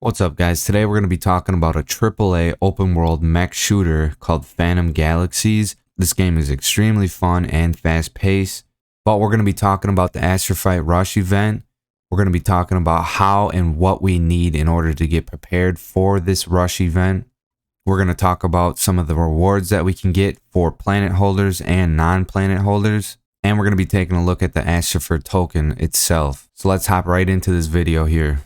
What's up, guys? Today we're going to be talking about a AAA open world mech shooter called Phantom Galaxies. This game is extremely fun and fast paced, but we're going to be talking about the Astrafite Rush event. We're going to be talking about how and what we need in order to get prepared for this Rush event. We're going to talk about some of the rewards that we can get for planet holders and non-planet holders. And we're going to be taking a look at the Astrafer token itself. So let's hop right into this video here.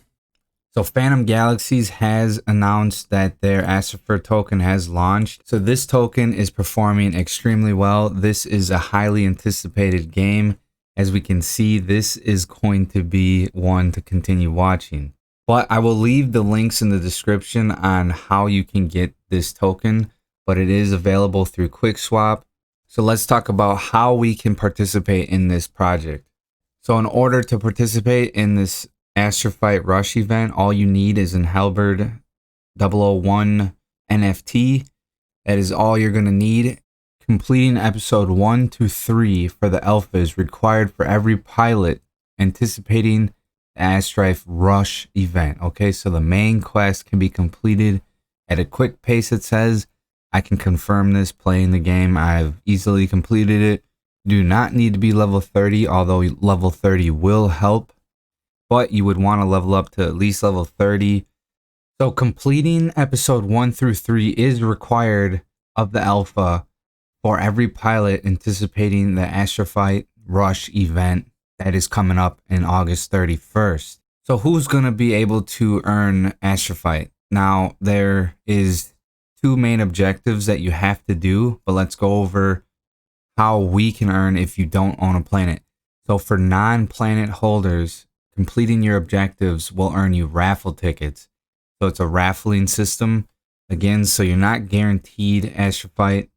So Phantom Galaxies has announced that their Astrafer token has launched. So this token is performing extremely well. This is a highly anticipated game. As we can see, this is going to be one to continue watching. But I will leave the links in the description on how you can get this token, but it is available through QuickSwap. So let's talk about how we can participate in this project. So in order to participate in this Astrafite Rush event, all you need is an Halberd 001 NFT. That is all you're going to need. Completing episode 1 to 3 for the alpha is required for every pilot anticipating the Astrafite Rush event. Okay, so the main quest can be completed at a quick pace, it says. I can confirm this playing the game. I've easily completed it. You do not need to be level 30, although level 30 will help. But you would want to level up to at least level 30. So completing episode 1 through 3 is required of the alpha for every pilot anticipating the Astrafite Rush event that is coming up in August 31st. So who's going to be able to earn Astrafite? Now, there is 2 main objectives that you have to do, but let's go over how we can earn if you don't own a planet. So for non-planet holders, completing your objectives will earn you raffle tickets. So it's a raffling system. Again, so you're not guaranteed Astrafite.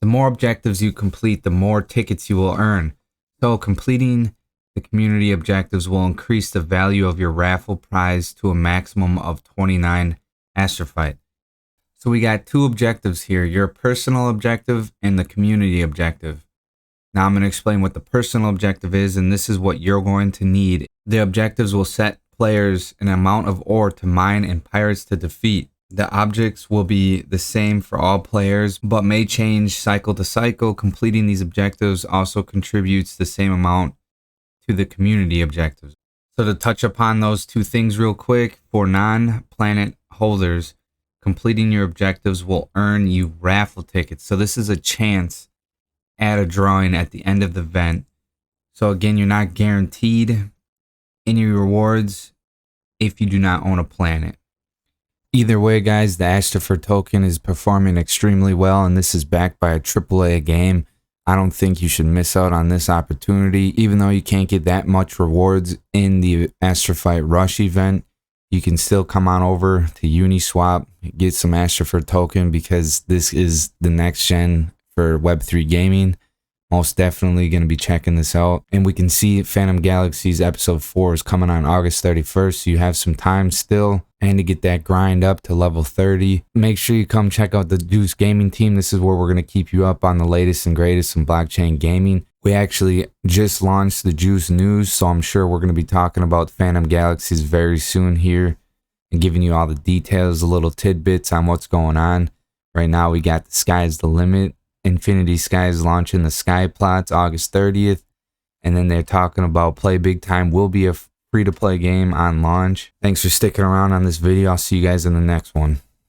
The more objectives you complete, the more tickets you will earn. So completing the community objectives will increase the value of your raffle prize to a maximum of 29 Astrafite. So we got 2 objectives here, your personal objective and the community objective. Now I'm going to explain what the personal objective is, and this is what you're going to need. The objectives will set players an amount of ore to mine and pirates to defeat. The objects will be the same for all players, but may change cycle to cycle. Completing these objectives also contributes the same amount to the community objectives. So to touch upon those 2 things real quick, for non-planet holders, completing your objectives will earn you raffle tickets. So this is a chance at a drawing at the end of the event. So again, you're not guaranteed any rewards if you do not own a planet. Either way, guys, the Astrafer token is performing extremely well, and this is backed by a AAA game. I don't think you should miss out on this opportunity. Even though you can't get that much rewards in the Astrafite Rush event, you can still come on over to Uniswap, get some Astrafer token, because this is the next gen for Web3 gaming. Most definitely going to be checking this out. And we can see Phantom Galaxies episode 4 is coming on August 31st. So you have some time still. And to get that grind up to level 30, make sure you come check out the Juice Gaming team. This is where we're going to keep you up on the latest and greatest in blockchain gaming. We actually just launched the Juice News, so I'm sure we're going to be talking about Phantom Galaxies very soon here and giving you all the details, the little tidbits on what's going on. Right now, we got the Sky's the Limit. Infinity Sky is launching the Sky Plots August 30th. And then they're talking about Play Big Time will be a free-to-play game on launch. Thanks for sticking around on this video. I'll see you guys in the next one.